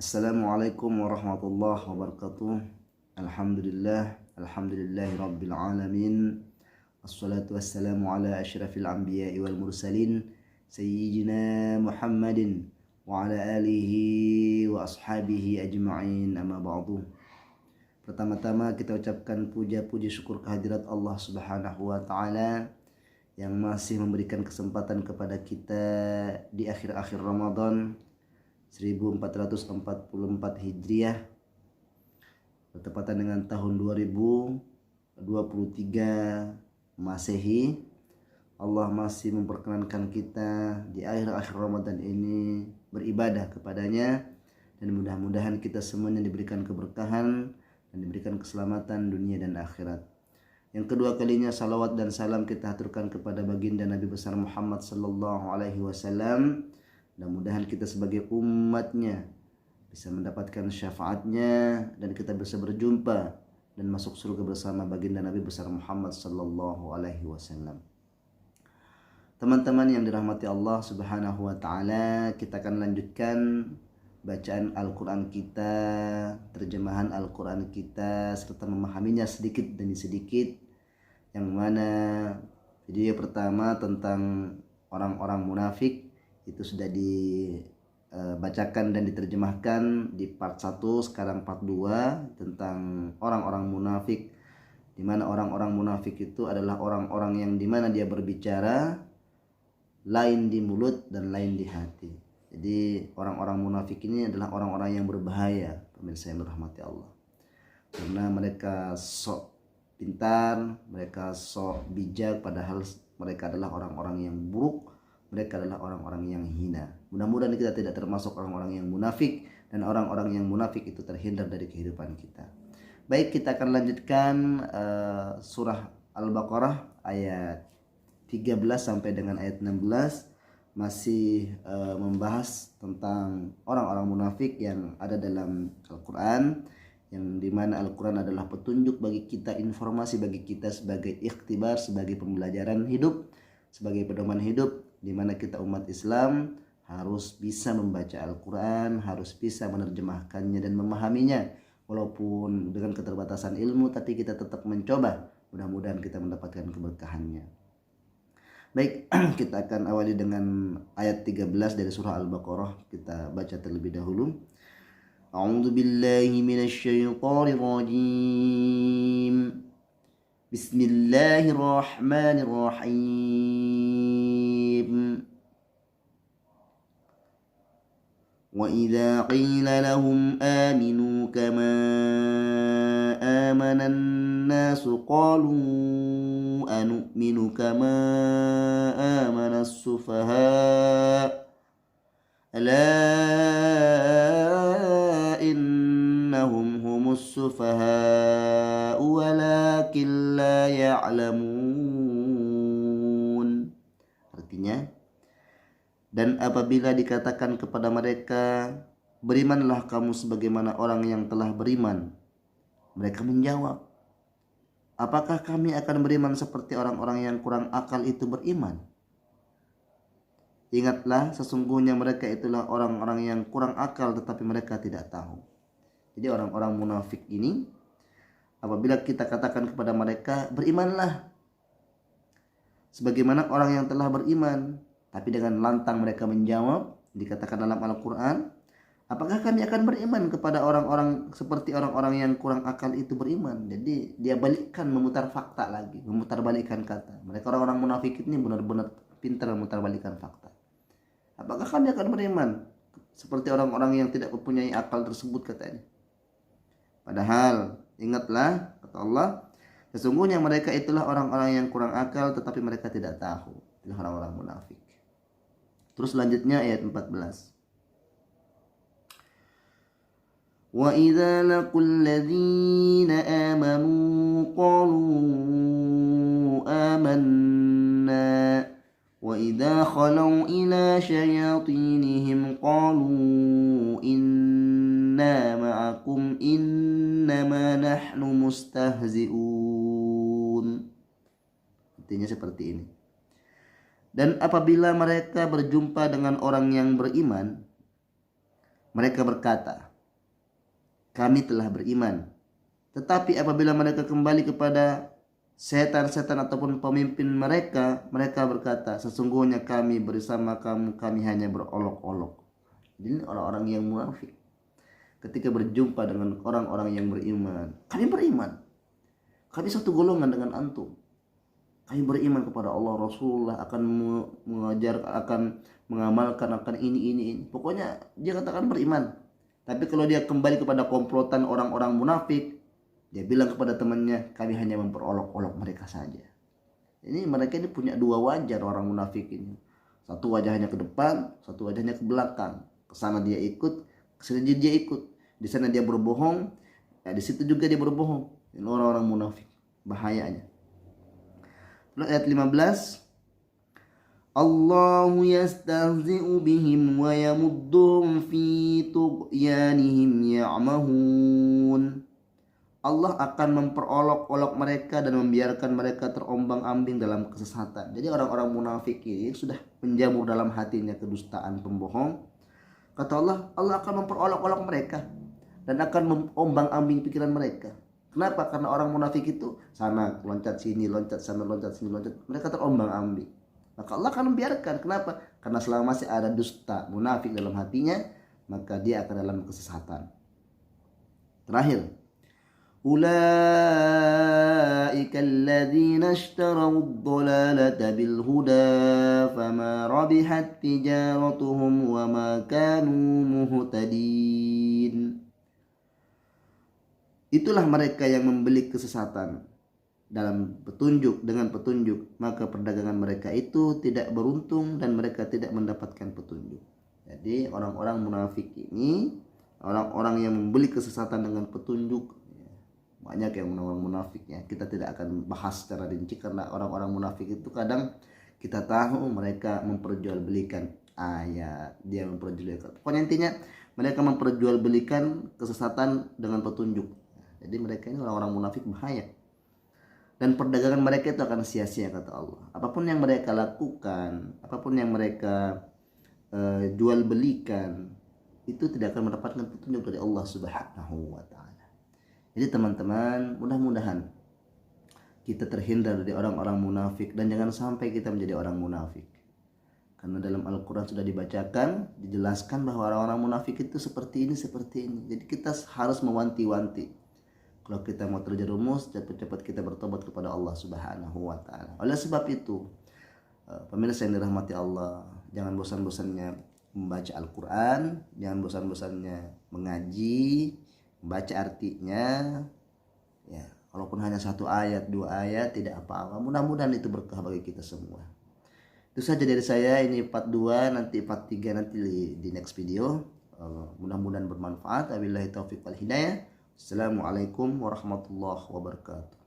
Assalamualaikum warahmatullahi wabarakatuh. Alhamdulillahi rabbil alamin. Assalatu wassalamu ala asyrafil anbiya'i wal mursalin sayyidina Muhammadin wa ala alihi wa ashabihi ajma'in, amma ba'du. Pertama-tama kita ucapkan puja-puji syukur kehadirat Allah Subhanahu wa taala yang masih memberikan kesempatan kepada kita di akhir-akhir Ramadan 1444 Hijriah bertepatan dengan tahun 2023 Masehi. Allah masih memperkenankan kita di akhir-akhir Ramadan ini beribadah kepadanya, dan mudah-mudahan kita semuanya diberikan keberkahan dan diberikan keselamatan dunia dan akhirat. Yang kedua kalinya salawat dan salam kita haturkan kepada baginda Nabi besar Muhammad sallallahu alaihi wasallam. Mudah-mudahan kita sebagai umatnya bisa mendapatkan syafaatnya dan kita bisa berjumpa dan masuk surga bersama baginda Nabi besar Muhammad sallallahu alaihi wasallam. Teman-teman yang dirahmati Allah Subhanahu wa taala, kita akan lanjutkan bacaan Al-Qur'an kita, terjemahan Al-Qur'an kita serta memahaminya sedikit demi sedikit. Yang mana video pertama tentang orang-orang munafik itu sudah dibacakan dan diterjemahkan di part 1, sekarang part 2 tentang orang-orang munafik, di mana orang-orang munafik itu adalah orang-orang yang dimana dia berbicara lain di mulut dan lain di hati. Jadi orang-orang munafik ini adalah orang-orang yang berbahaya, pemirsa yang dirahmati Allah, karena mereka sok pintar, mereka sok bijak, padahal mereka adalah orang-orang yang buruk. Mereka adalah orang-orang yang hina. Mudah-mudahan kita tidak termasuk orang-orang yang munafik, dan orang-orang yang munafik itu terhindar dari kehidupan kita. Baik, kita akan lanjutkan surah Al-Baqarah ayat 13 sampai dengan ayat 16. Masih membahas tentang orang-orang munafik yang ada dalam Al-Quran, yang dimana Al-Quran adalah petunjuk bagi kita, informasi bagi kita sebagai ikhtibar, sebagai pembelajaran hidup, sebagai pedoman hidup, di mana kita umat Islam harus bisa membaca Al-Quran, harus bisa menerjemahkannya dan memahaminya. Walaupun dengan keterbatasan ilmu, tapi kita tetap mencoba. Mudah-mudahan kita mendapatkan keberkahannya. Baik, kita akan awali dengan ayat 13 dari surah Al-Baqarah. Kita baca terlebih dahulu. A'udzu billahi minasyaitonir rajim. Bismillahirrahmanirrahim. Wa idza qila lahum aminu kama amana an-nasu qalu anu'minu kama amana as-sufaha ala innahum humus sufaha walakin la ya'lamun. Artinya, dan apabila dikatakan kepada mereka, berimanlah kamu sebagaimana orang yang telah beriman, mereka menjawab, apakah kami akan beriman seperti orang-orang yang kurang akal itu beriman? Ingatlah, sesungguhnya mereka itulah orang-orang yang kurang akal tetapi mereka tidak tahu. Jadi orang-orang munafik ini, apabila kita katakan kepada mereka, berimanlah sebagaimana orang yang telah beriman, tapi dengan lantang mereka menjawab, dikatakan dalam Al-Quran, apakah kami akan beriman kepada orang-orang seperti orang-orang yang kurang akal itu beriman? Jadi dia balikkan, memutar fakta lagi, memutar balikkan kata. Mereka orang-orang munafik ini benar-benar pintar memutar balikkan fakta. Apakah kami akan beriman seperti orang-orang yang tidak mempunyai akal tersebut, katanya. Padahal ingatlah, kata Allah, sesungguhnya mereka itulah orang-orang yang kurang akal tetapi mereka tidak tahu. Itulah orang-orang munafik. Terus selanjutnya ayat 14. Wa idza laqul ladzina amanu qalu amanna wa idza khalu ila syayatinihim qalu inna ma'akum innama nahnu mustahzi'un. Artinya seperti ini. Dan apabila mereka berjumpa dengan orang yang beriman, mereka berkata, kami telah beriman. Tetapi apabila mereka kembali kepada setan-setan ataupun pemimpin mereka, mereka berkata, sesungguhnya kami bersama kamu, kami hanya berolok-olok. Jadi orang-orang yang munafik ketika berjumpa dengan orang-orang yang beriman, kami beriman, kami satu golongan dengan antum, kami beriman kepada Allah, Rasulullah, akan mengajar, akan mengamalkan, akan ini. Pokoknya dia katakan beriman. Tapi kalau dia kembali kepada komplotan orang-orang munafik, dia bilang kepada temannya, kami hanya memperolok-olok mereka saja. Ini mereka ini punya dua wajah orang munafik ini. Satu wajahnya ke depan, satu wajahnya ke belakang. Ke sana dia ikut, ke sini dia ikut. Di sana dia berbohong, di situ juga dia berbohong. Ini orang-orang munafik, bahayanya. Ayat 15. Allahu yastahzi'u bihim wa yamuddum fi tughyanihim ya'mahun. Allah akan memperolok-olok mereka dan membiarkan mereka terombang-ambing dalam kesesatan. Jadi orang-orang munafik ini sudah menjamur dalam hatinya kedustaan, pembohong. Kata Allah, Allah akan memperolok-olok mereka dan akan mengombang-ambing pikiran mereka. Kenapa? Karena orang munafik itu sana loncat sini, loncat sana, loncat sini, loncat. Mereka terombang-ambing. Maka Allah akan membiarkan. Kenapa? Karena selama masih ada dusta, munafik dalam hatinya, maka dia akan dalam kesesatan. Terakhir, أولئك الذين اشتروا الضلالة بالهدى فما ربحت تجارتهم وما كانوا مهتدين. Itulah mereka yang membeli kesesatan dalam petunjuk, dengan petunjuk, maka perdagangan mereka itu tidak beruntung dan mereka tidak mendapatkan petunjuk. Jadi orang-orang munafik ini, orang-orang yang membeli kesesatan dengan petunjuk, banyak yang orang munafik ya. Kita tidak akan bahas secara rinci karena orang-orang munafik itu kadang kita tahu mereka memperjualbelikan ayat, dia memperjualbelikan. Pokoknya intinya mereka memperjualbelikan kesesatan dengan petunjuk. Jadi mereka ini orang-orang munafik bahaya. Dan perdagangan mereka itu akan sia-sia kata Allah. Apapun yang mereka lakukan, apapun yang mereka jual belikan, itu tidak akan mendapatkan petunjuk dari Allah Subhanahu wa taala. Jadi teman-teman, mudah-mudahan kita terhindar dari orang-orang munafik dan jangan sampai kita menjadi orang munafik. Karena dalam Al-Quran sudah dibacakan, dijelaskan bahwa orang-orang munafik itu seperti ini, seperti ini. Jadi kita harus mewanti-wanti. Kalau kita mau terjerumus, cepat-cepat kita bertobat kepada Allah Subhanahu wa taala. Oleh sebab itu, pemirsa yang dirahmati Allah, jangan bosan-bosannya membaca Al-Quran, jangan bosan-bosannya mengaji, baca artinya ya, walaupun hanya satu ayat, dua ayat, tidak apa-apa. Mudah-mudahan itu berkah bagi kita semua. Itu saja dari saya. Ini part 2, nanti part 3 nanti di next video. Mudah-mudahan bermanfaat. Wabillahi taufiq wal hidayah. Assalamualaikum warahmatullahi wabarakatuh.